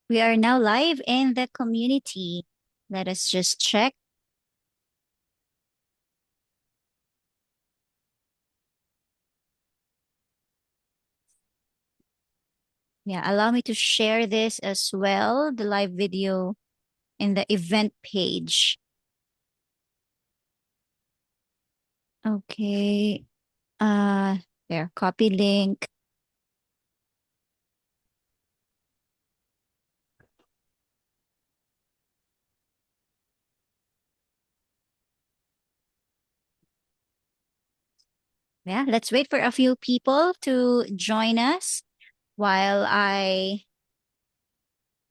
We are now live in the community. Let us just check. Yeah, allow me to share this as well, the live video in the event page. Okay. Uh, there, copy link. Yeah, let's wait for a few people to join us while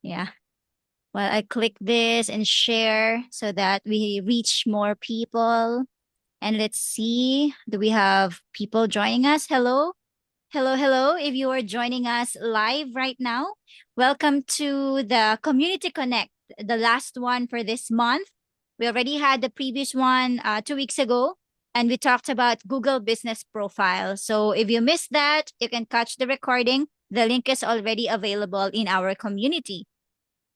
yeah, while I click this and share so that we reach more people. And let's see, do we have people joining us? Hello? Hello, hello. If you are joining us live right now, welcome to the Community Connect, the last one for this month. We already had the previous one 2 weeks ago, and we talked about Google Business Profile. So if you missed that, you can catch the recording. The link is already available in our community.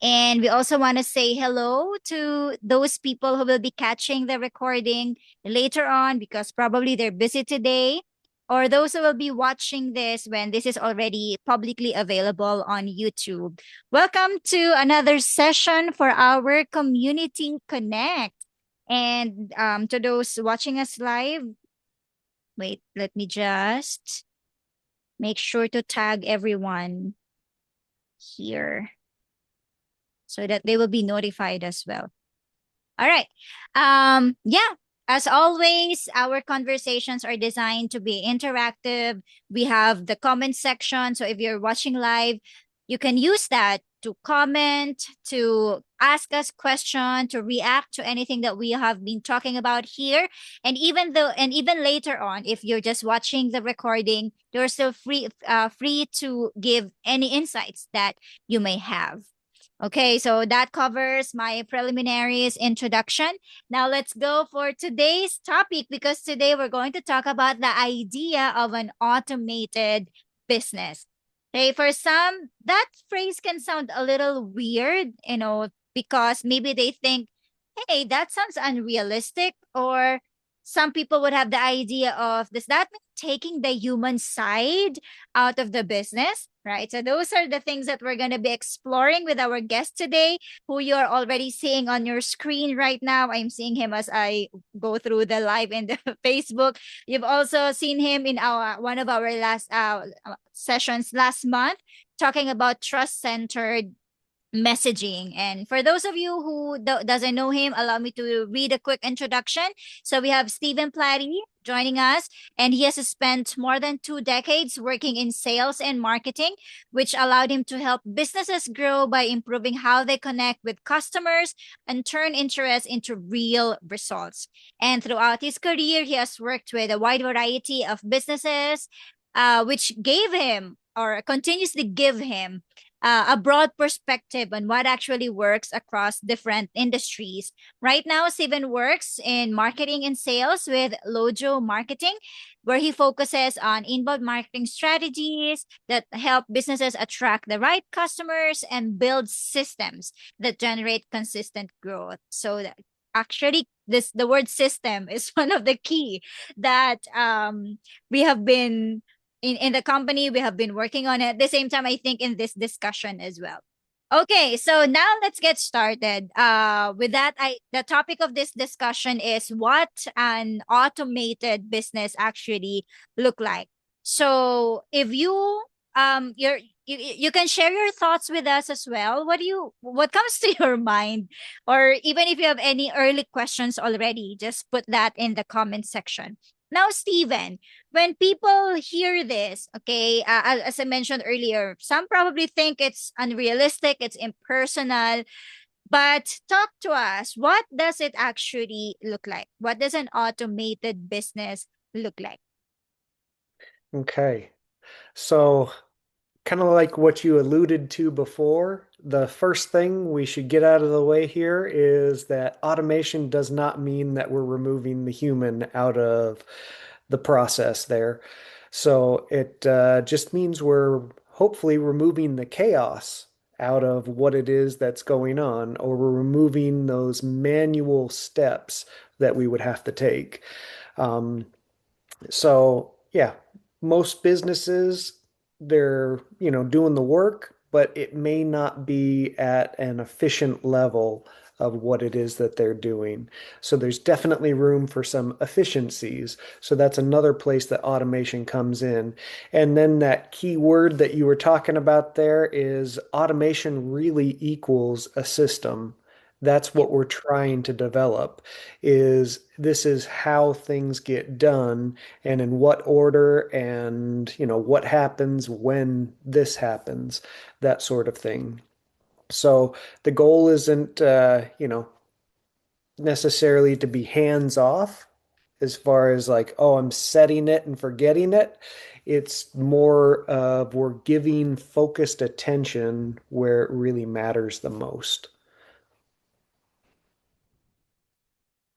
And we also want to say hello to those people who will be catching the recording later on because probably they're busy today, or those who will be watching this when this is already publicly available on YouTube. Welcome to another session for our Community Connect. And to those watching us live, wait, let me just make sure to tag everyone here so that they will be notified as well. All right. Yeah. As always, our conversations are designed to be interactive. We have the comment section. So if you're watching live, you can use that to comment, to ask us questions, to react to anything that we have been talking about here. And even later on, if you're just watching the recording, you're still free to give any insights that you may have. Okay, so that covers my preliminaries introduction. Now let's go for today's topic because today we're going to talk about the idea of an automated business. Okay, for some, that phrase can sound a little weird, because maybe they think, hey, that sounds unrealistic. Or some people would have the idea of, does that mean taking the human side out of the business? Right. So those are the things that we're going to be exploring with our guest today, who you're already seeing on your screen right now. I'm seeing him as I go through the live in the Facebook. You've also seen him in our one of our last sessions last month, talking about trust centered messaging. And for those of you who doesn't know him, allow me to read a quick introduction. So we have Stephen Platty joining us, and he has spent more than 2 decades working in sales and marketing, which allowed him to help businesses grow by improving how they connect with customers and turn interest into real results. And throughout his career, he has worked with a wide variety of businesses, which gave him or continuously give him a broad perspective on what actually works across different industries. Right now, Steven works in marketing and sales with Lojo Marketing, where he focuses on inbound marketing strategies that help businesses attract the right customers and build systems that generate consistent growth. So actually this the word system is one of the key that we have been in the company we have been working on it at the same time, I think, in this discussion as well. Okay, so now let's get started. With that, the topic of this discussion is what an automated business actually look like. So if you can share your thoughts with us as well. What comes to your mind, or even if you have any early questions already, just put that in the comment section. Now, Steven, when people hear this, okay, as I mentioned earlier, some probably think it's unrealistic, it's impersonal, but talk to us. What does it actually look like? What does an automated business look like? Okay. So, kind of like what you alluded to before, the first thing we should get out of the way here is that automation does not mean that we're removing the human out of the process there. So, it just means we're hopefully removing the chaos out of what it is that's going on, or we're removing those manual steps that we would have to take. Um, so yeah, most businesses, they're, doing the work, but it may not be at an efficient level of what it is that they're doing. So there's definitely room for some efficiencies. So that's another place that automation comes in. And then that key word that you were talking about there is automation really equals a system. That's Yeah. what we're trying to develop is this is how things get done and in what order and what happens when this happens, that sort of thing. So the goal isn't necessarily to be hands off as far as like, oh, I'm setting it and forgetting it. It's more of we're giving focused attention where it really matters the most.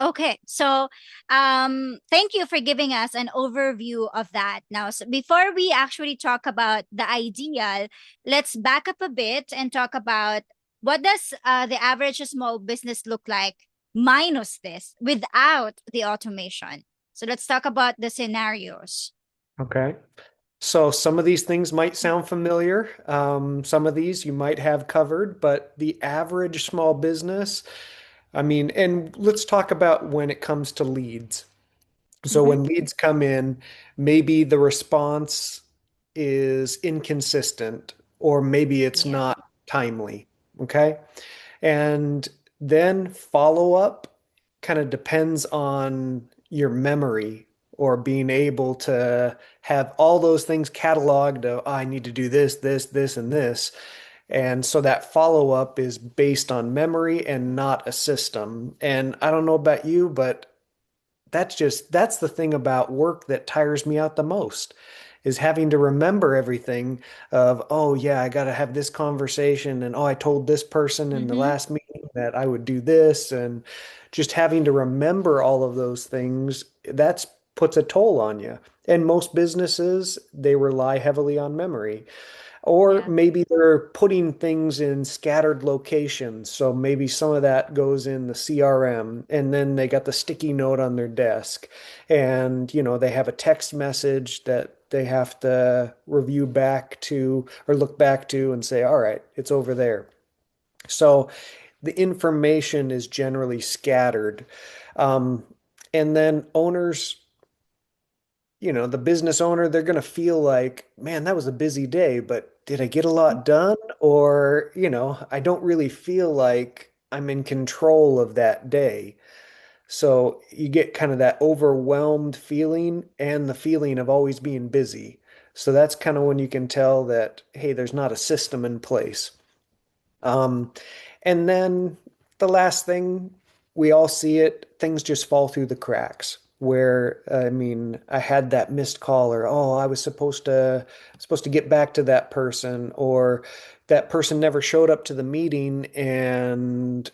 Okay, so thank you for giving us an overview of that. Now, so before we actually talk about the ideal, let's back up a bit and talk about what does the average small business look like minus this, without the automation. So let's talk about the scenarios. Okay. So some of these things might sound familiar. Some of these you might have covered, but the average small business, I mean, and let's talk about when it comes to leads. So Mm-hmm. when leads come in, maybe the response is inconsistent, or maybe it's Yeah. not timely. Okay. And then follow up kind of depends on your memory or being able to have all those things cataloged of, oh, I need to do this, this, this, and this. And so that follow up is based on memory and not a system. And I don't know about you, but that's the thing about work that tires me out the most is having to remember everything of, oh yeah, I got to have this conversation and oh, I told this person in the Mm-hmm. last meeting that I would do this and just having to remember all of those things, that's puts a toll on you. And most businesses, they rely heavily on memory. Or Yeah. maybe they're putting things in scattered locations. So maybe some of that goes in the CRM and then they got the sticky note on their desk. And, they have a text message that they have to review back to or look back to and say, all right, it's over there. So the information is generally scattered. Um, and then owners, the business owner, they're going to feel like, man, that was a busy day, but did I get a lot done? Or, I don't really feel like I'm in control of that day. So you get kind of that overwhelmed feeling and the feeling of always being busy. So that's kind of when you can tell that, hey, there's not a system in place. Um, and then the last thing, we all see it, things just fall through the cracks. Where, I mean, I had that missed call, or oh, I was supposed to get back to that person, or that person never showed up to the meeting, and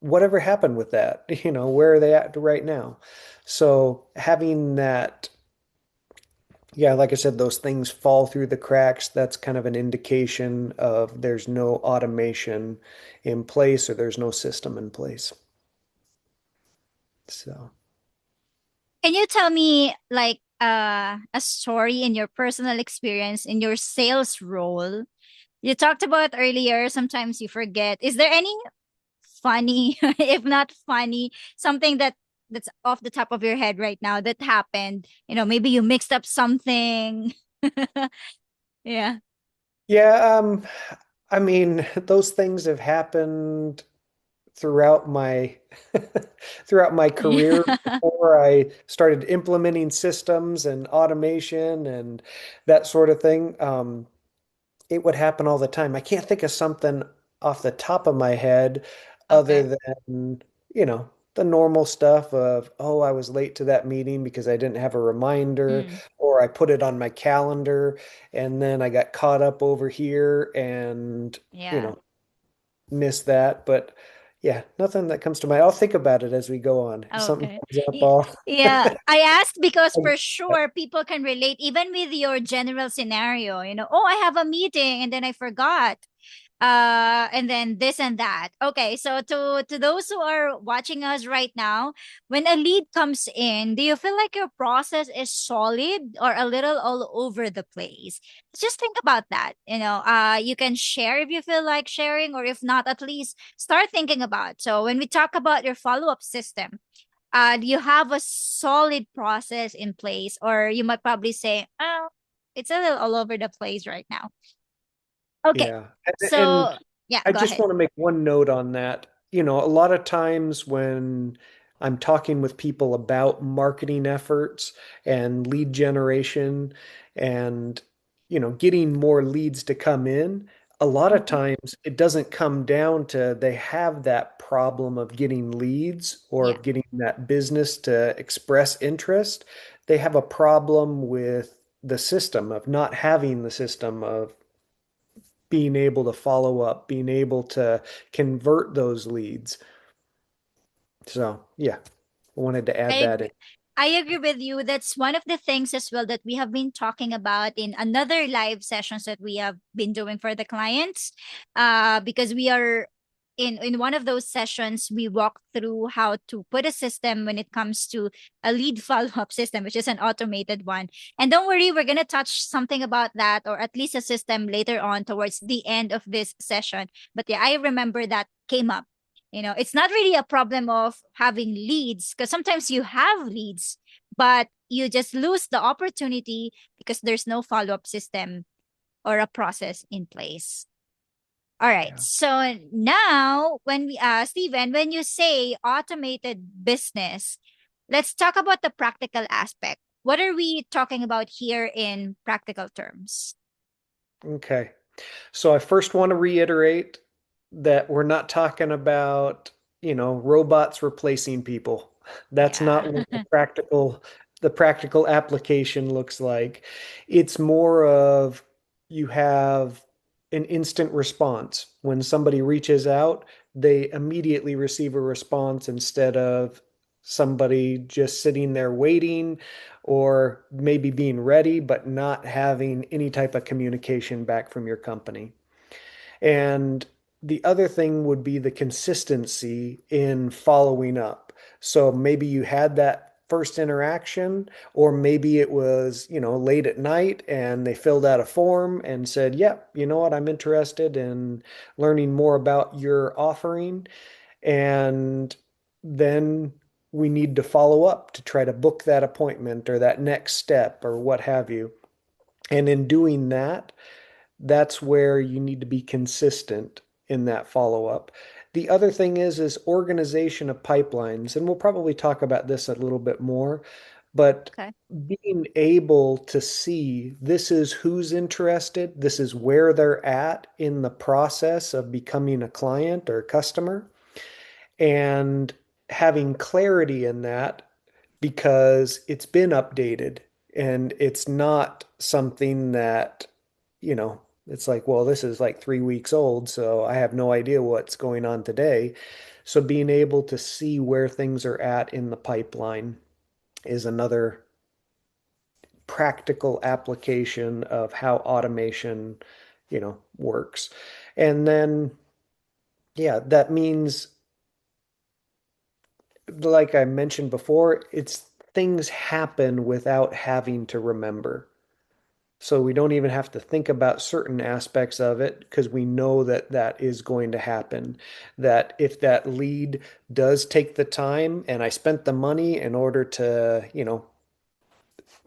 whatever happened with that? Where are they at right now? So having that, yeah, like I said, those things fall through the cracks. That's kind of an indication of there's no automation in place or there's no system in place. So, Can you tell me like a story in your personal experience in your sales role? You talked about earlier, sometimes you forget. Is there any funny, if not funny, something that's off the top of your head right now that happened? Maybe you mixed up something. Yeah. yeah, I mean, those things have happened throughout my throughout my career Yeah. before I started implementing systems and automation and that sort of thing. It would happen all the time. I can't think of something off the top of my head Okay. other than, the normal stuff of, oh, I was late to that meeting because I didn't have a reminder, Mm, or I put it on my calendar and then I got caught up over here and, you yeah. know, missed that. But yeah, nothing that comes to mind. I'll think about it as we go on. If something Okay. comes up, Y- Yeah, I asked because I'll for sure people can relate even with your general scenario, oh, I have a meeting and then I forgot. and then this and that. Okay, so to those who are watching us right now, when a lead comes in, do you feel like your process is solid or a little all over the place? Just think about that. You can share if you feel like sharing, or if not, at least start thinking about. So when we talk about your follow-up system, do you have a solid process in place, or you might probably say, oh, it's a little all over the place right now. Okay, Yeah. And so yeah, I go just ahead. want to make one note on that. A lot of times when I'm talking with people about marketing efforts and lead generation and, getting more leads to come in, a lot of Mhm. times it doesn't come down to they have that problem of getting leads or Yeah. of getting that business to express interest. They have a problem with the system of not having the system of being able to follow up, being able to convert those leads. So, yeah, I wanted to I add that in. ag- I agree with you. That's one of the things as well that we have been talking about in another live sessions that we have been doing for the clients. Because we are in one of those sessions, we walk through how to put a system when it comes to a lead follow-up system, which is an automated one. And don't worry, we're gonna touch something about that, or at least a system later on towards the end of this session. But yeah, I remember that came up. It's not really a problem of having leads, because sometimes you have leads, but you just lose the opportunity because there's no follow-up system or a process in place. All right. Yeah. So now, when Steven, when you say automated business, let's talk about the practical aspect. What are we talking about here in practical terms? Okay. So I first want to reiterate that we're not talking about, robots replacing people. That's Yeah. not what the practical application looks like. It's more of you have an instant response. When somebody reaches out, they immediately receive a response instead of somebody just sitting there waiting or maybe being ready, but not having any type of communication back from your company. And the other thing would be the consistency in following up. So maybe you had that first interaction, or maybe it was, late at night and they filled out a form and said, yep, you know what, I'm interested in learning more about your offering. And then we need to follow up to try to book that appointment or that next step or what have you. And in doing that, that's where you need to be consistent in that follow up. The other thing is organization of pipelines, and we'll probably talk about this a little bit more, but Okay. being able to see this is who's interested, this is where they're at in the process of becoming a client or a customer, and having clarity in that because it's been updated and it's not something that, it's like, well, this is like 3 weeks old, so I have no idea what's going on today. So being able to see where things are at in the pipeline is another practical application of how automation, works. And then, yeah, that means like I mentioned before, it's things happen without having to remember. So we don't even have to think about certain aspects of it because we know that that is going to happen. That if that lead does take the time and I spent the money in order to,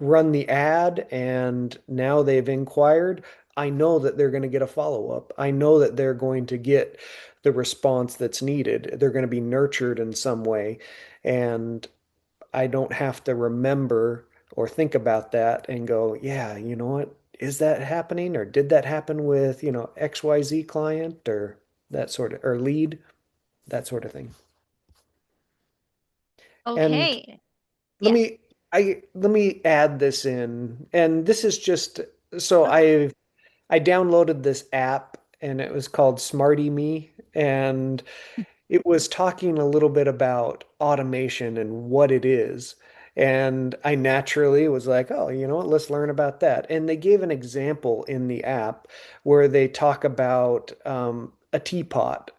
run the ad and now they've inquired, I know that they're going to get a follow-up. I know that they're going to get the response that's needed. They're going to be nurtured in some way. And I don't have to remember or think about that and go, yeah, you know what? Is that happening or did that happen with, XYZ client or that sort of, or lead, that sort of thing. And Okay. let Yeah. me let me add this in. And this is just so Okay. I downloaded this app and it was called Smarty Me and it was talking a little bit about automation and what it is. And I naturally was like, oh, you know what? Let's learn about that. And they gave an example in the app where they talk about a teapot.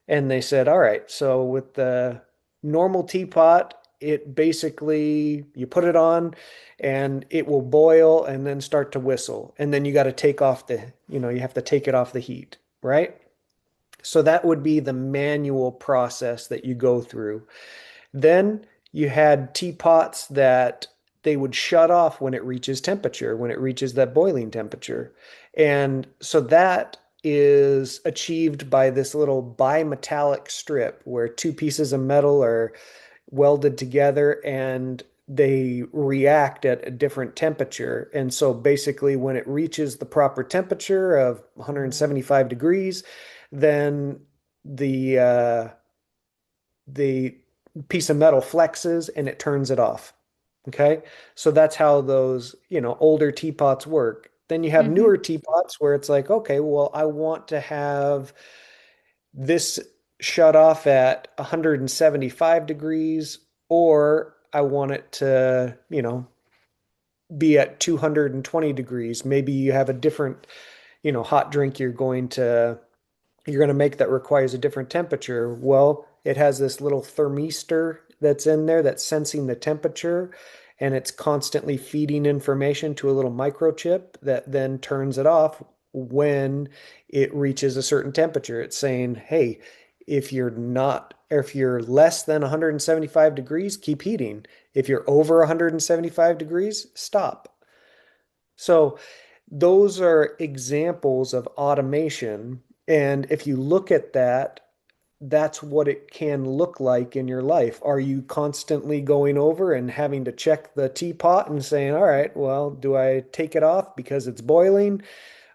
And they said, all right, so with the normal teapot, it basically, you put it on and it will boil and then start to whistle. And then you got to take off you have to take it off the heat, right? So that would be the manual process that you go through. Then you had teapots that they would shut off when it reaches temperature, when it reaches that boiling temperature. And so that is achieved by this little bimetallic strip where two pieces of metal are welded together and they react at a different temperature. And so basically, when it reaches the proper temperature of 175 degrees, then the uh, the piece of metal flexes and it turns it off. Okay. So that's how those, older teapots work. Then you have Mm-hmm. newer teapots where it's like, okay, well, I want to have this shut off at 175 degrees, or I want it to, be at 220 degrees. Maybe you have a different, hot drink you're going to make that requires a different temperature. Well, it has this little thermistor that's in there that's sensing the temperature and it's constantly feeding information to a little microchip that then turns it off when it reaches a certain temperature. It's saying, hey, if you're less than 175 degrees, keep heating. If you're over 175 degrees, stop. So those are examples of automation. And if you look at that, that's what it can look like in your life. Are you constantly going over and having to check the teapot and saying, all right, well, do I take it off because it's boiling?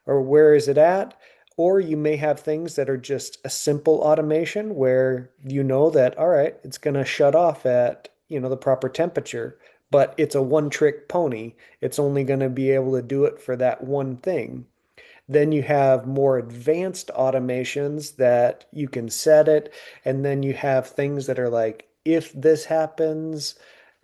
Or where is it at? Or you may have things that are just a simple automation where you know that, all right, it's going to shut off at, the proper temperature, but it's a one trick pony. It's only going to be able to do it for that one thing. Then you have more advanced automations that you can set it. And then you have things that are like, if this happens,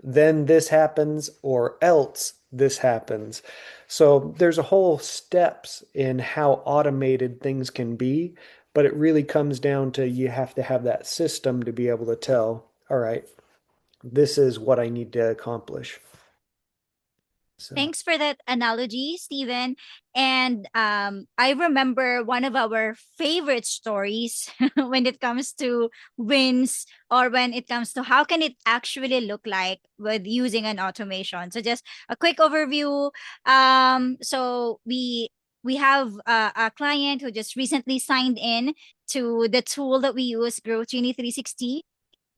then this happens, or else this happens. So there's a whole steps in how automated things can be, but it really comes down to you have to have that system to be able to tell, all right, this is what I need to accomplish. So, Thanks for that analogy, Stephen. And I remember one of our favorite stories when it comes to wins or when it comes to how can it actually look like with using an automation. So just a quick overview. So we have a client who just recently signed in to the tool that we use, Grow 360.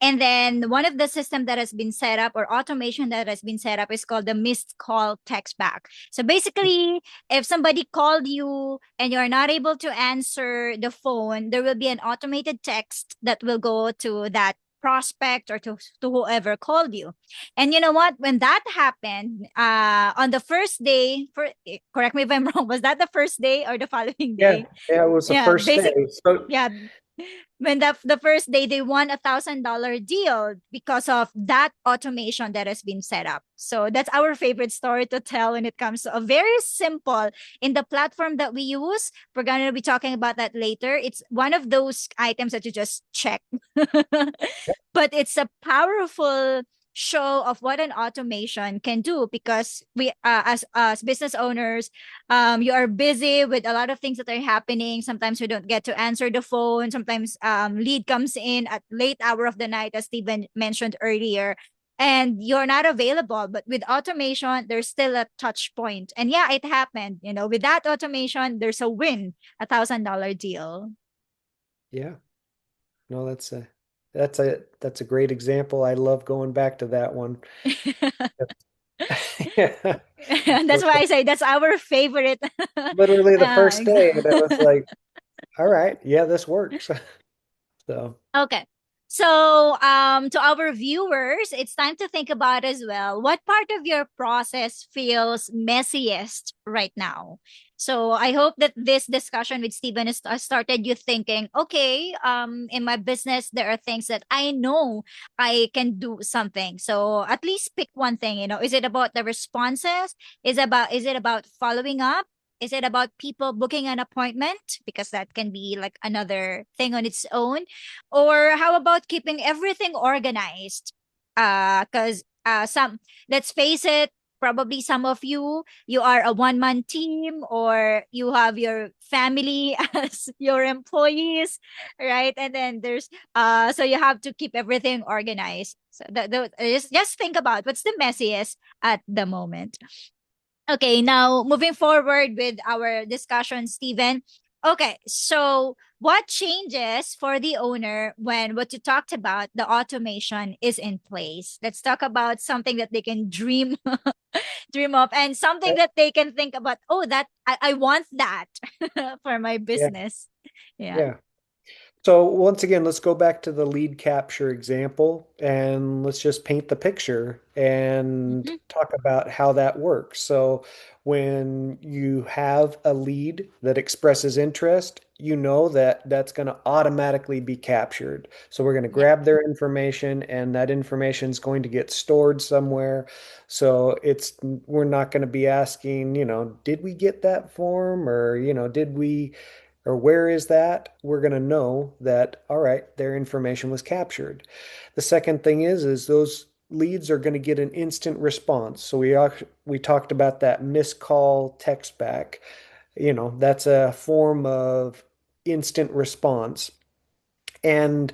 And then one of the system that has been set up or automation that has been set up is called the missed call text back. So basically, if somebody called you and you're not able to answer the phone, there will be an automated text that will go to that prospect or to whoever called you. And you know what? When that happened, on the first day, correct me if I'm wrong, was that the first day or the following yeah, day? yeah, it was the Yeah, first day. basic. So, Yeah, when the first day they won $1,000 deal because of that automation that has been set up. So that's our favorite story to tell when it comes to a very simple in the platform that we use. We're going to be talking about that later. It's one of those items that you just check. But it's a powerful show of what an automation can do because we as business owners, you are busy with a lot of things that are happening. Sometimes we don't get to answer the phone. Sometimes lead comes in at late hour of the night, as Stephen mentioned earlier, and you're not available. But with automation, there's still a touch point. And yeah, it happened. With that automation, there's a win, $1,000 deal. yeah. No, that's a great example. I love going back to that one. Yeah. And that's why I say that's our favorite. Literally the first day, and it was Exa- like, all right, yeah, this works. So, okay. So, to our viewers, it's time to think about as well what part of your process feels messiest right now. So, I hope that this discussion with Stephen has started you thinking, okay, in my business, there are things that I know I can do something. So, at least pick one thing. Is it about the responses? Is it about following up? Is it about people booking an appointment? Because that can be like another thing on its own. Or how about keeping everything organized? Because some, let's face it, probably some of you are a one-man team, or you have your family as your employees, right? And then there's so you have to keep everything organized. So just think about what's the messiest at the moment. Okay, now moving forward with our discussion, Stephen. Okay, so what changes for the owner when what you talked about, the automation is in place? Let's talk about something that they can dream dream of, and something that they can think about, oh, that I want that for my Yeah. business. Yeah. Yeah. So once again, let's go back to the lead capture example and let's just paint the picture and Mhm. talk about how that works. So when you have a lead that expresses interest, you know that that's going to automatically be captured. So we're going to Yeah. grab their information and that information is going to get stored somewhere. So we're not going to be asking, did we get that form or, did we or where is that? We're going to know that, all right, their information was captured. The second thing is those leads are going to get an instant response. So we talked about that missed call text back. That's a form of instant response. And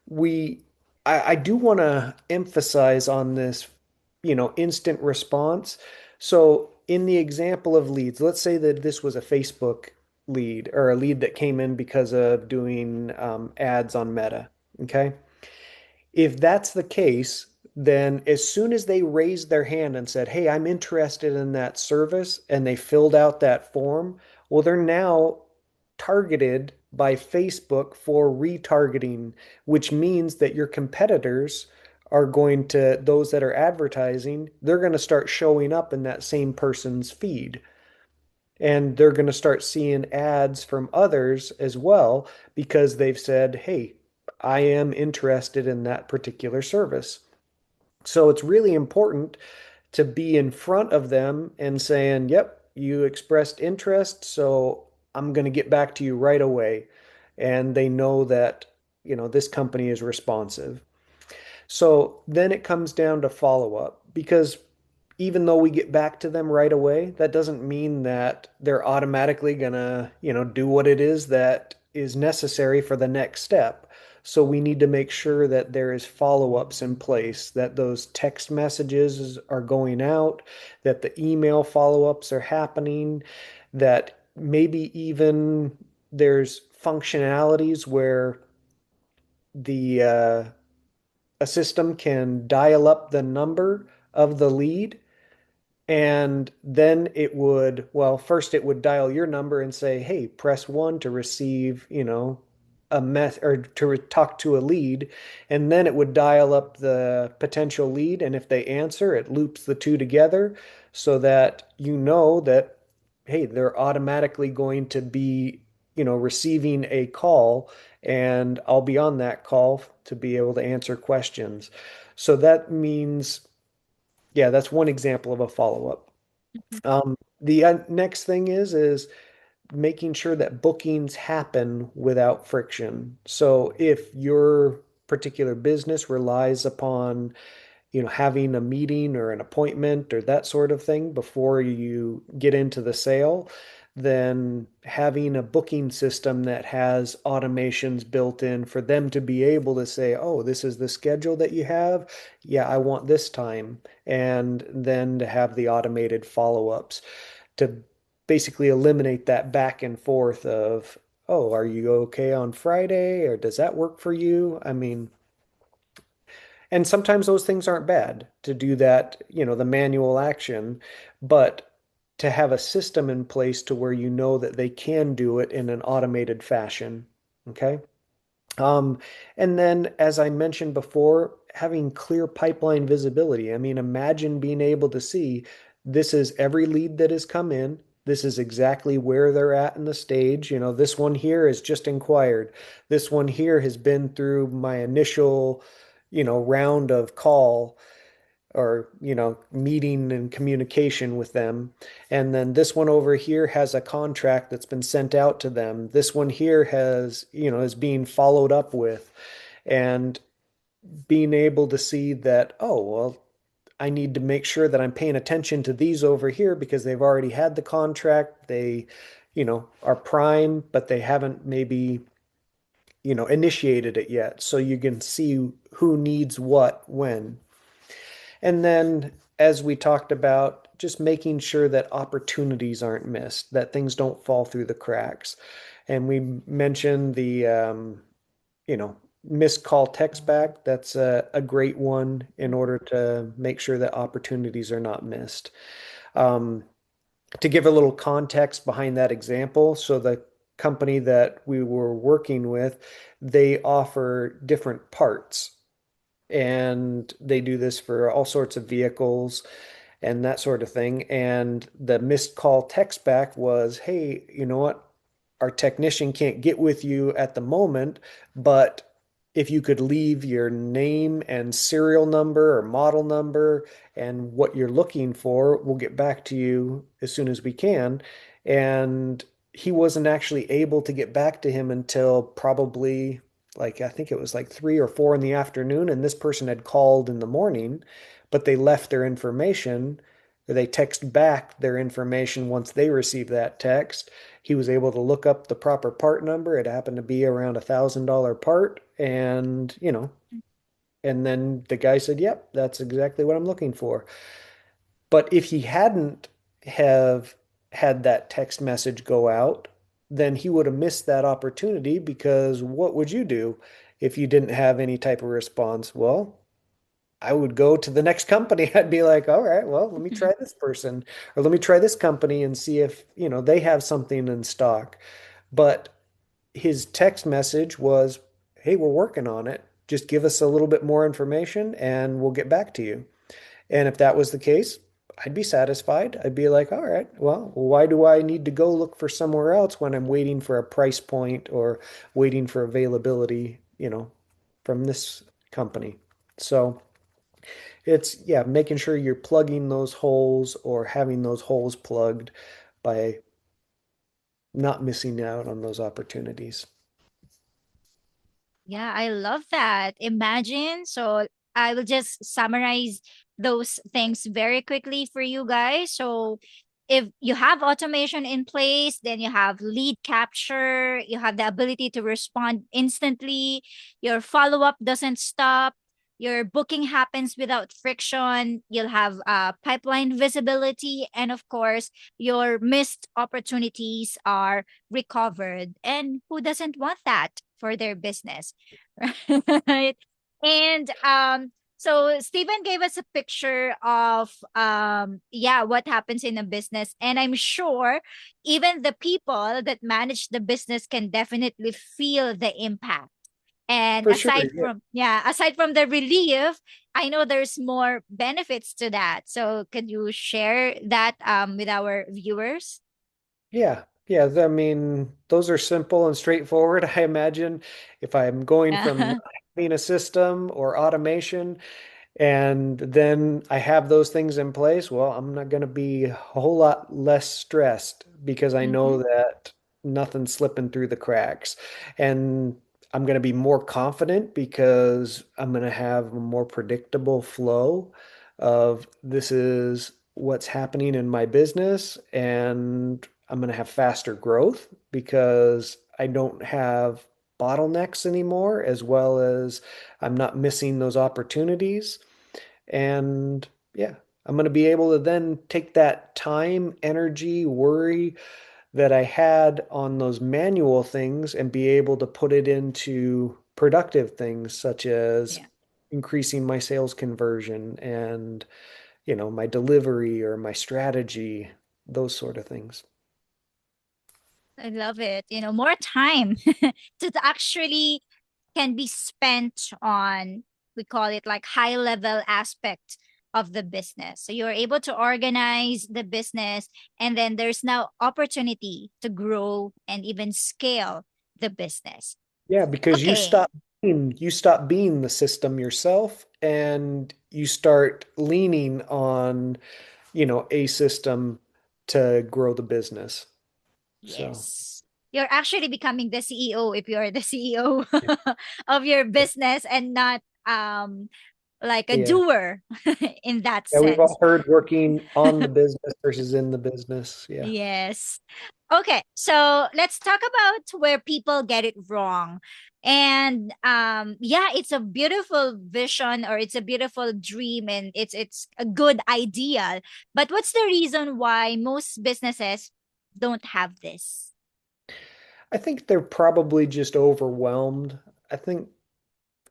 we I do want to emphasize on this, instant response. So in the example of leads, let's say that this was a Facebook lead or a lead that came in because of doing ads on Meta. Okay. If that's the case, then as soon as they raised their hand and said, "Hey, I'm interested in that service," and they filled out that form, well, they're now targeted by Facebook for retargeting, which means that your competitors are going to, those that are advertising, they're going to start showing up in that same person's feed. And they're going to start seeing ads from others as well because they've said, "Hey, I am interested in that particular service." So it's really important to be in front of them and saying, "Yep, you expressed interest, so I'm going to get back to you right away." And they know that, this company is responsive. So then it comes down to follow up because even though we get back to them right away, that doesn't mean that they're automatically gonna, do what it is that is necessary for the next step. So we need to make sure that there is follow-ups in place, that those text messages are going out, that the email follow-ups are happening, that maybe even there's functionalities where the a system can dial up the number of the lead and then it would, well, first it would dial your number and say, "Hey, press one to receive, a mess or to talk to a lead." And then it would dial up the potential lead. And if they answer, it loops the two together so that you know that, hey, they're automatically going to be, receiving a call and I'll be on that call to be able to answer questions. So that means, yeah, that's one example of a follow-up. Mhm. The next thing is making sure that bookings happen without friction. So if your particular business relies upon, having a meeting or an appointment or that sort of thing before you get into the sale, then having a booking system that has automations built in for them to be able to say, "Oh, this is the schedule that you have. Yeah, I want this time." And then to have the automated follow-ups to basically eliminate that back and forth of, "Oh, are you okay on Friday? Or does that work for you?" I mean, and sometimes those things aren't bad to do that, the manual action, but to have a system in place to where you know that they can do it in an automated fashion. Okay. Um, and then, as I mentioned before, having clear pipeline visibility. I mean, imagine being able to see this is every lead that has come in. This is exactly where they're at in the stage. You know, this one here has just inquired. This one here has been through my initial, round of call or meeting and communication with them, and then this one over here has a contract that's been sent out to them. This one here has is being followed up with, and being able to see that, oh well, I need to make sure that I'm paying attention to these over here because they've already had the contract. They are prime, but they haven't maybe initiated it yet, so you can see who needs what when. And then, as we talked about, just making sure that opportunities aren't missed, that things don't fall through the cracks. And we mentioned the, you know, missed call text back. That's a great one in order to make sure that opportunities are not missed. Um, to give a little context behind that example, so the company that we were working with, they offer different parts and they do this for all sorts of vehicles and that sort of thing. And the missed call text back was, hey, you know what? Our technician can't get with you at the moment, but if you could leave your name and serial number or model number and what you're looking for, we'll get back to you as soon as we can. And he wasn't actually able to get back to him until probably, like, I think it was like 3 or 4 in the afternoon, and this person had called in the morning, but they left their information. They text back their information once they received that text. He was able to look up the proper part number. It happened to be around $1,000 part, and and then the guy said, "Yep, that's exactly what I'm looking for." But if he hadn't have had that text message go out, then he would have missed that opportunity, because what would you do if you didn't have any type of response? Well, I would go to the next company. I'd be like, all right, well, let me try this person or let me try this company and see if, they have something in stock. But his text message was, hey, we're working on it. Just give us a little bit more information and we'll get back to you. And if that was the case, I'd be satisfied. I'd be like, all right, well, why do I need to go look for somewhere else when I'm waiting for a price point or waiting for availability, from this company? So, it's, yeah, making sure you're plugging those holes or having those holes plugged by not missing out on those opportunities. Yeah, I love that. Imagine. So I will just summarize those things very quickly for you guys. So if you have automation in place, then you have lead capture, you have the ability to respond instantly, your follow up doesn't stop, your booking happens without friction, you'll have pipeline visibility, and of course, your missed opportunities are recovered. And who doesn't want that for their business? Right. And so Stephen gave us a picture of yeah, what happens in a business. And I'm sure even the people that manage the business can definitely feel the impact. And For sure, yeah. aside from the relief, I know there's more benefits to that. So could you share that with our viewers? Yeah. Yeah. I mean, those are simple and straightforward. I imagine if I'm going from Yeah. not having a system or automation, and then I have those things in place, well, I'm not going to be a whole lot less stressed because I know Mhm. that nothing's slipping through the cracks. And I'm going to be more confident because I'm going to have a more predictable flow of this is what's happening in my business. And I'm going to have faster growth because I don't have bottlenecks anymore, as well as I'm not missing those opportunities. And yeah, I'm going to be able to then take that time, energy, worry that I had on those manual things and be able to put it into productive things such as Yeah. increasing my sales conversion and, my delivery or my strategy, those sort of things. I love it. More time to actually can be spent on, we call it like high level aspect of the business. So you're able to organize the business, and then there's now opportunity to grow and even scale the business. Yeah, because Okay. you stop being the system yourself and you start leaning on, a system to grow the business. So, Yes. You're actually becoming the CEO if you're the CEO yeah. of your business, and not like a Yeah. doer in that Yeah, we've sense. all heard working on the business versus in the business. Yeah. Yes. Okay, so let's talk about where people get it wrong. And yeah, it's a beautiful vision, or it's a beautiful dream, and it's a good idea. But what's the reason why most businesses don't have this? I think they're probably just overwhelmed. I think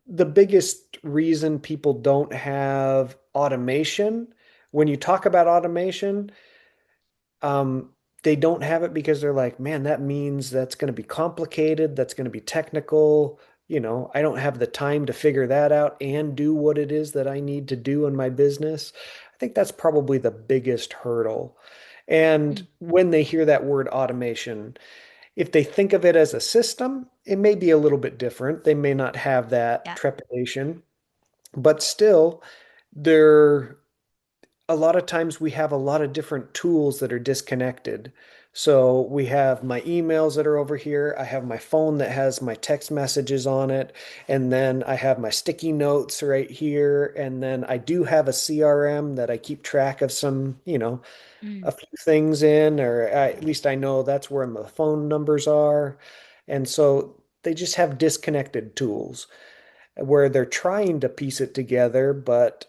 the biggest reason people don't have automation, when you talk about automation, um, they don't have it because they're like, man, that means that's going to be complicated. That's going to be technical. I don't have the time to figure that out and do what it is that I need to do in my business. I think that's probably the biggest hurdle. And Mm, when they hear that word automation, if they think of it as a system, it may be a little bit different. They may not have that yeah. trepidation, but still, they're a lot of times we have a lot of different tools that are disconnected. So we have my emails that are over here. I have my phone that has my text messages on it. And then I have my sticky notes right here. And then I do have a CRM that I keep track of some, a Mm. few things in, or at least I know that's where my phone numbers are. And so they just have disconnected tools where they're trying to piece it together, but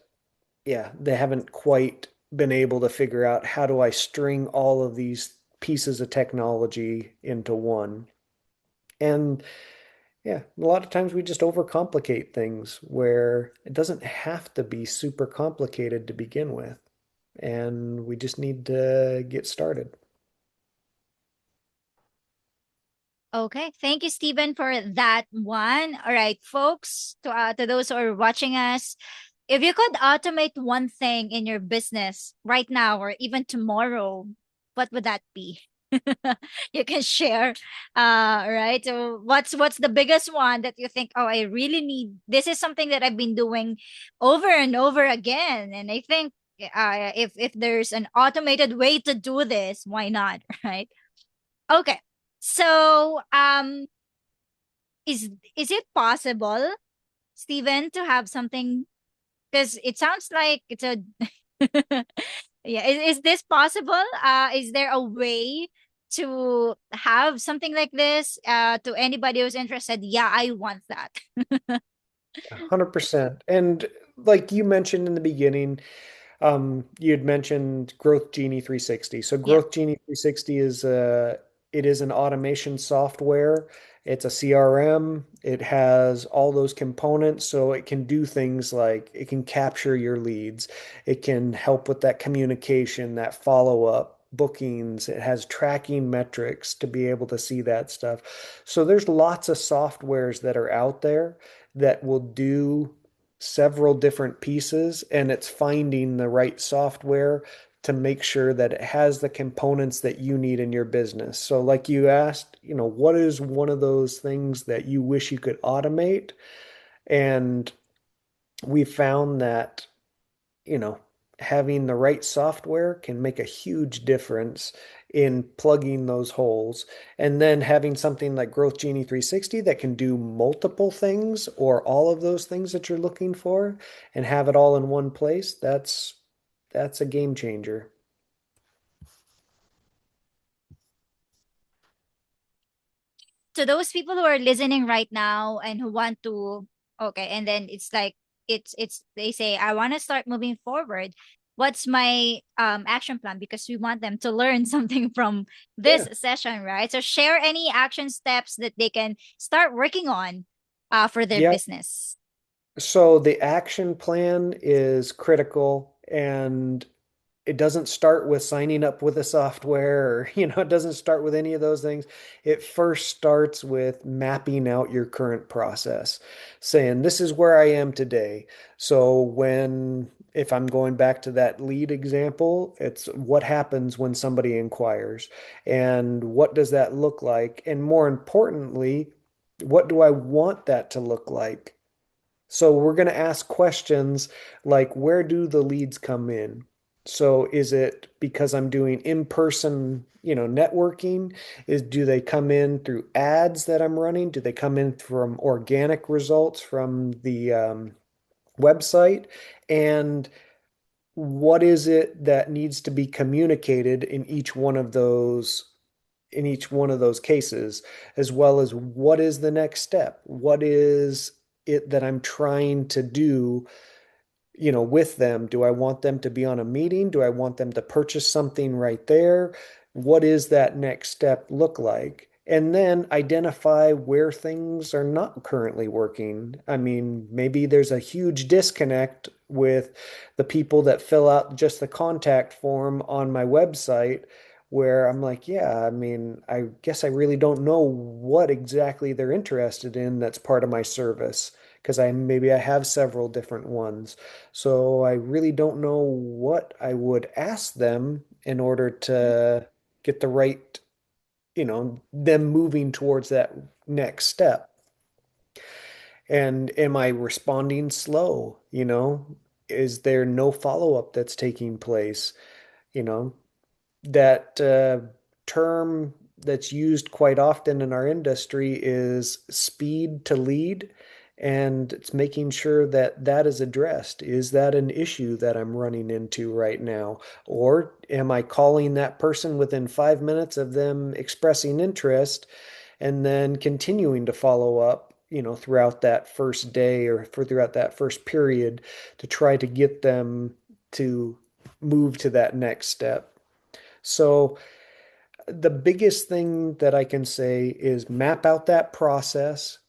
yeah, they haven't quite been able to figure out how do I string all of these pieces of technology into one. And yeah, a lot of times we just overcomplicate things where it doesn't have to be super complicated to begin with. And we just need to get started. Okay, thank you, Stephen, for that one. All right, folks, to those who are watching us, if you could automate one thing in your business right now or even tomorrow, what would that be? You can share. Right. So what's the biggest one that you think, oh, I really need, this is something that I've been doing over and over again. And I think if there's an automated way to do this, why not? Right. Okay. So is it possible, Steven, to have something, because it sounds like it's a yeah, is this possible? Is there a way to have something like this? To anybody who's interested, yeah, I want that. 100%. And like you mentioned in the beginning, you had mentioned Growth Genie 360. So Yeah. Growth Genie 360 it is an automation software. It's a CRM. It has all those components, so it can do things like it can capture your leads. It can help with that communication, that follow-up, bookings. It has tracking metrics to be able to see that stuff. So there's lots of softwares that are out there that will do several different pieces, and it's finding the right software to make sure that it has the components that you need in your business. So, like you asked, what is one of those things that you wish you could automate? And we found that you know, having the right software can make a huge difference in plugging those holes. And then having something like Growth Genie 360 that can do multiple things or all of those things that you're looking for and have it all in one place, that's a game changer. To those people who are listening right now and who want to, okay, and then it's like it's they say, I want to start moving forward. What's my action plan? Because we want them to learn something from this Yeah. session, right? So share any action steps that they can start working on for their Yeah. business. So the action plan is critical, and it doesn't start with signing up with a software or, it doesn't start with any of those things. It first starts with mapping out your current process, saying, this is where I am today. So if I'm going back to that lead example, it's what happens when somebody inquires and what does that look like? And more importantly, what do I want that to look like? So we're going to ask questions like, where do the leads come in? So is it because I'm doing in-person, networking? Do they come in through ads that I'm running? Do they come in from organic results from the website? And what is it that needs to be communicated in each one of those cases, as well as what is the next step? What is it that I'm trying to do, with them? Do I want them to be on a meeting? Do I want them to purchase something right there? What is that next step look like? And then identify where things are not currently working. I mean, maybe there's a huge disconnect with the people that fill out just the contact form on my website, where I'm like, yeah, I mean, I guess I really don't know what exactly they're interested in that's part of my service because I have several different ones. So I really don't know what I would ask them in order to get the right, them moving towards that next step. And am I responding slow? Is there no follow-up that's taking place? You know, that term that's used quite often in our industry is speed to lead, and it's making sure that that is addressed. Is that an issue that I'm running into right now? Or am I calling that person within 5 minutes of them expressing interest and then continuing to follow up, throughout that first day or throughout that first period to try to get them to move to that next step? So the biggest thing that I can say is map out that process.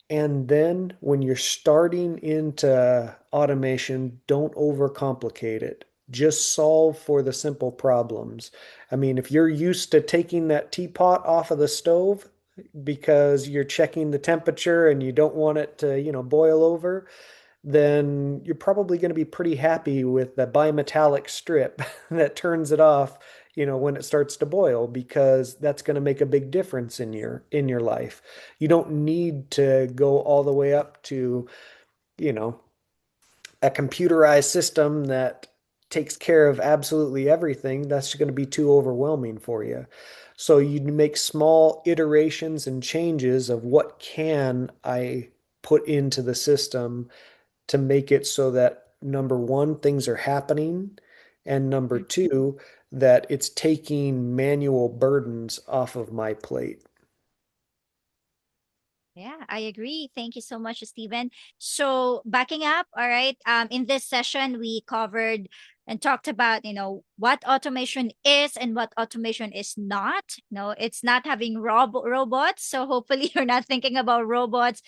And then when you're starting into automation, don't overcomplicate it. Just solve for the simple problems. I mean, if you're used to taking that teapot off of the stove because you're checking the temperature and you don't want it to, boil over, then you're probably going to be pretty happy with the bimetallic strip that turns it off, when it starts to boil, because that's going to make a big difference in your life. You don't need to go all the way up to, you know, a computerized system that takes care of absolutely everything. That's going to be too overwhelming for you. So you make small iterations and changes of what can I put into the system to make it so that number one, things are happening, and number two, that it's taking manual burdens off of my plate. Yeah, I agree. Thank you so much, Stephen. So backing up, all right. In this session, we covered and talked about, what automation is and what automation is not. No, it's not having robots. So hopefully you're not thinking about robots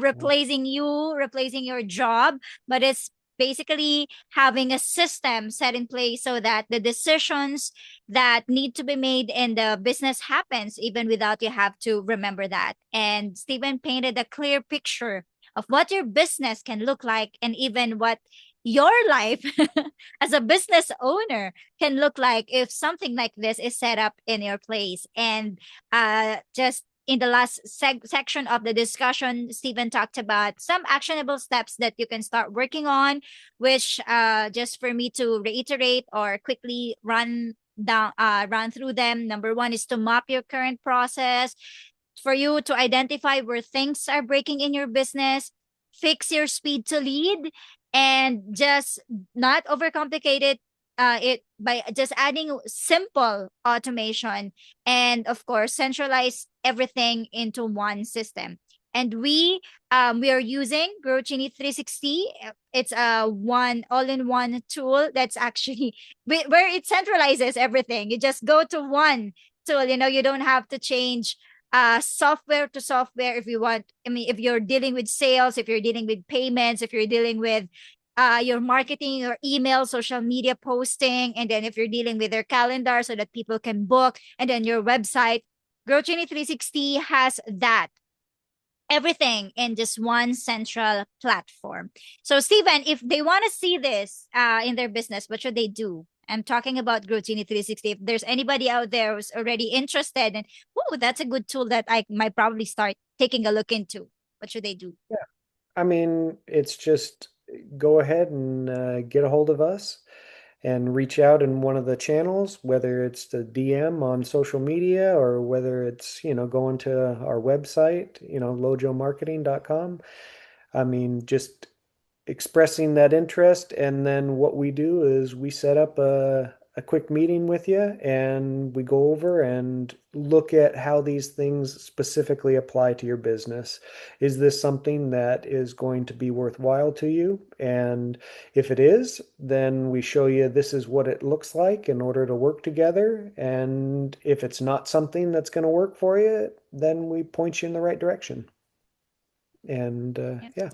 replacing you, replacing your job, but it's basically having a system set in place so that the decisions that need to be made in the business happens even without you have to remember that. And Stephen painted a clear picture of what your business can look like and even what your life as a business owner can look like if something like this is set up in your place. And just in the last section of the discussion, Stephen talked about some actionable steps that you can start working on, which just for me to reiterate or quickly run through them. Number one is to map your current process for you to identify where things are breaking in your business, fix your speed to lead, and just not overcomplicate it by just adding simple automation, and of course centralize everything into one system. And we are using GrowGenie 360. It's a one all-in-one tool that's actually where it centralizes everything. You just go to one tool. You don't have to change software to software if you want. I mean, if you're dealing with sales, if you're dealing with payments, if you're dealing with your marketing, your email, social media posting, and then if you're dealing with their calendar so that people can book, and then your website. Growth Genie 360 has that everything in just one central platform. So, Stephen, if they want to see this in their business, what should they do? I'm talking about Growth Genie 360. If there's anybody out there who's already interested, and oh, that's a good tool that I might probably start taking a look into. What should they do? Yeah. I mean, it's just go ahead and get a hold of us and reach out in one of the channels, whether it's the DM on social media or whether it's, going to our website, lojomarketing.com. I mean, just expressing that interest. And then what we do is we set up a quick meeting with you and we go over and look at how these things specifically apply to your business. Is this something that is going to be worthwhile to you? And if it is, then we show you this is what it looks like in order to work together. And if it's not something that's going to work for you, then we point you in the right direction. And yeah.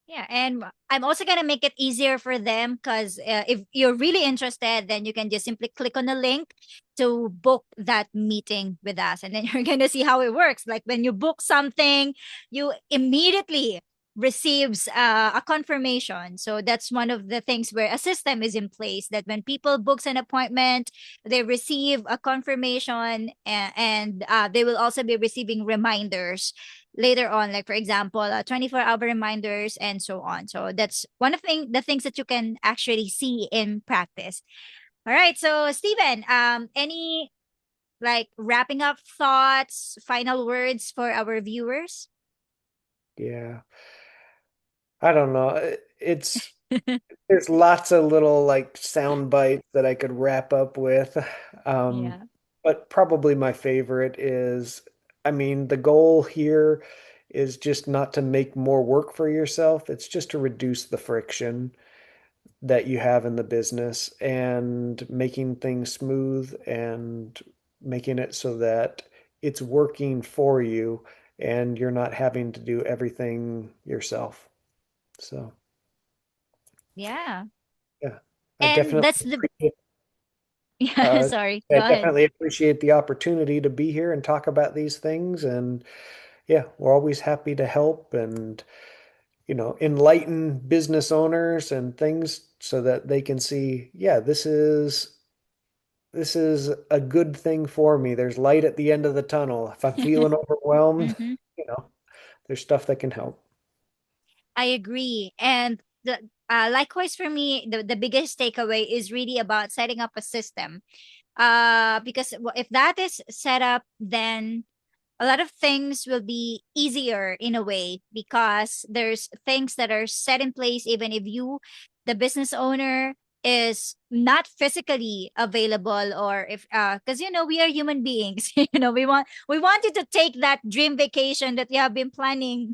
Yeah, and I'm also gonna make it easier for them because if you're really interested, then you can just simply click on the link to book that meeting with us, and then you're gonna see how it works. Like when you book something, you immediately receives a confirmation. So that's one of the things where a system is in place that when people books an appointment, they receive a confirmation, and they will also be receiving reminders later on, like for example 24-hour reminders and so on. So that's one of the things that you can actually see in practice. All right, so Stephen, any like wrapping up thoughts, final words for our viewers? Yeah. I don't know. It's there's lots of little like sound bites that I could wrap up with. Um, Yeah. but probably my favorite is, I mean, the goal here is just not to make more work for yourself. It's just to reduce the friction that you have in the business and making things smooth and making it so that it's working for you and you're not having to do everything yourself. So. Yeah. Yeah, I And definitely that's the appreciate, yeah, uh, sorry, I go ahead. definitely appreciate the opportunity to be here and talk about these things. And yeah, we're always happy to help and, enlighten business owners and things so that they can see, yeah, this is a good thing for me. There's light at the end of the tunnel. If I'm feeling overwhelmed, Hmm. you know, there's stuff that can help. I agree. And likewise for me, the biggest takeaway is really about setting up a system. Because if that is set up, then a lot of things will be easier in a way because there's things that are set in place even if you the business owner is not physically available, or if because we are human beings. We want you to take that dream vacation that you have been planning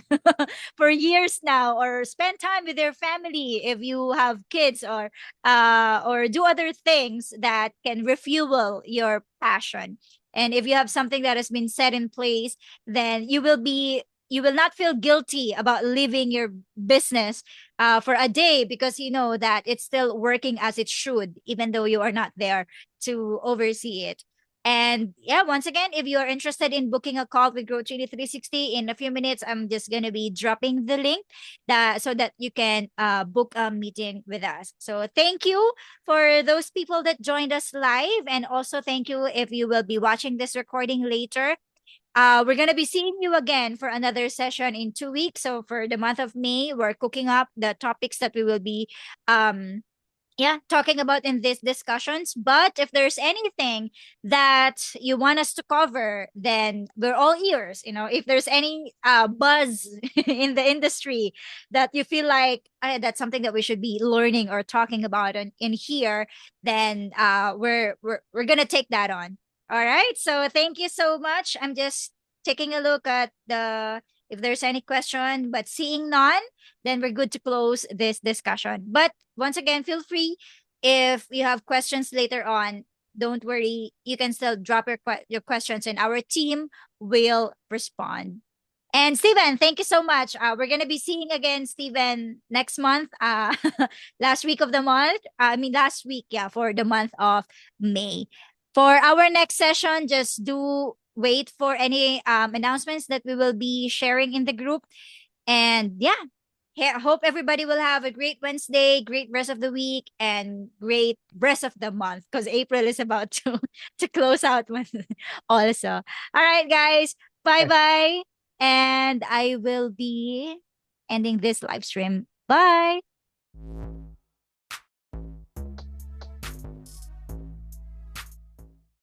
for years now, or spend time with your family if you have kids, or do other things that can refuel your passion. And if you have something that has been set in place, then you will not feel guilty about leaving your business for a day because you know that it's still working as it should, even though you are not there to oversee it. And yeah, once again, if you are interested in booking a call with Growth 360, in a few minutes, I'm just going to be dropping the link so that you can book a meeting with us. So thank you for those people that joined us live. And also thank you if you will be watching this recording later. We're going to be seeing you again for another session in 2 weeks. So for the month of May, we're cooking up the topics that we will be um, talking about in these discussions. But if there's anything that you want us to cover, then we're all ears. If there's any buzz in the industry that you feel like that's something that we should be learning or talking about in here, then we're gonna take that on. All right. So thank you so much. I'm just taking a look at the if there's any question, but seeing none, then we're good to close this discussion. But once again, feel free if you have questions later on. Don't worry, you can still drop your questions, and our team will respond. And Steven, thank you so much. We're gonna be seeing again Steven next month. Last week of the month. I mean last week, yeah, for the month of May. For our next session, just do wait for any announcements that we will be sharing in the group. And yeah, hope everybody will have a great Wednesday, great rest of the week, and great rest of the month because April is about to to close out with also. All right, guys, bye bye, and I will be ending this live stream. Bye.